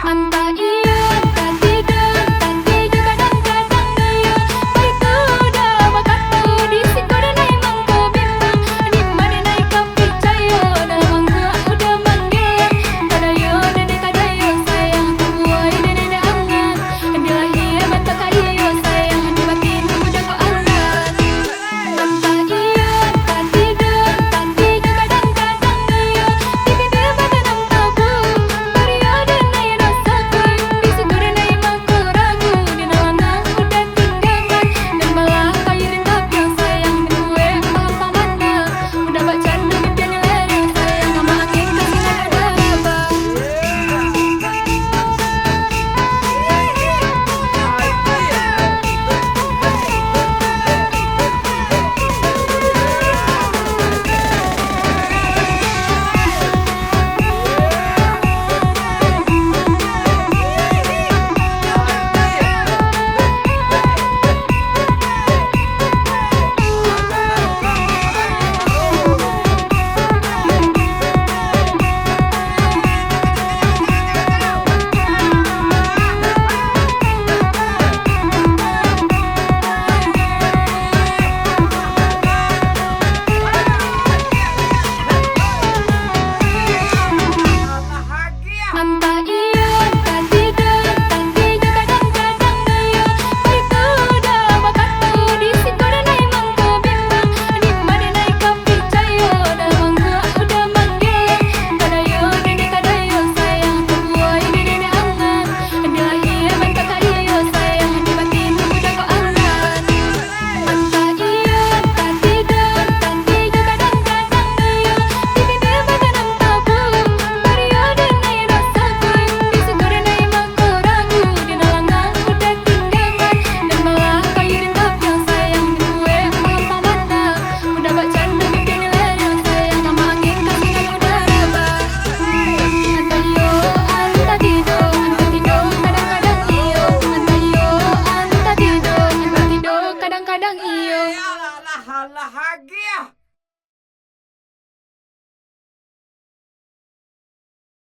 Anta iya, tak tidur, kadang-kadang iya. Itu udah makatu di sikor nai mangko bimbang. Di mana nai kapicayo, dalam mangga udah manggil. Kadayo dede kadayo sayang, tubuhai dede angan. Adalah iya mata kayo sayang, di batin udah ko angan. Anta iya, tak tidur, kadang-kadang iya. Di bibir badanang tabu, periode nai rasakan. Di syukur nai mangko ragu, di nalanang udah tinggalkan. Dan malah kayu rintap yang sayang, di gue apa mana. Udah baca demi lereng sayang, sama angin kasih ada rabang. Anta iya, tak tidur, kadang-kadang iya. Itu udah makatu di sikor nai mangko bimbang. Di mana nai kapicayo, dalam mangga udah manggil. Kadayo dede kadayo sayang, tubuhai dede angan. Adalah iya mata kayo sayang, di batin udah ko angan. Anta iya, tak tidur, kadang-kadang iya. Di bibir badanang tabu, periode nai rasakan. Di syukur nai mangko ragu, di nalangan udah tinggalkan. Dan malah kayu rintap yang sayang, di gue apa mana. Udah baca demi lereng sayang, sama angin kasih udah rabang. Anta yo, anta tidur, kadang-kadang iyo. Anta yo, anta tidur, kadang-kadang iyo. Alah, alah, alah,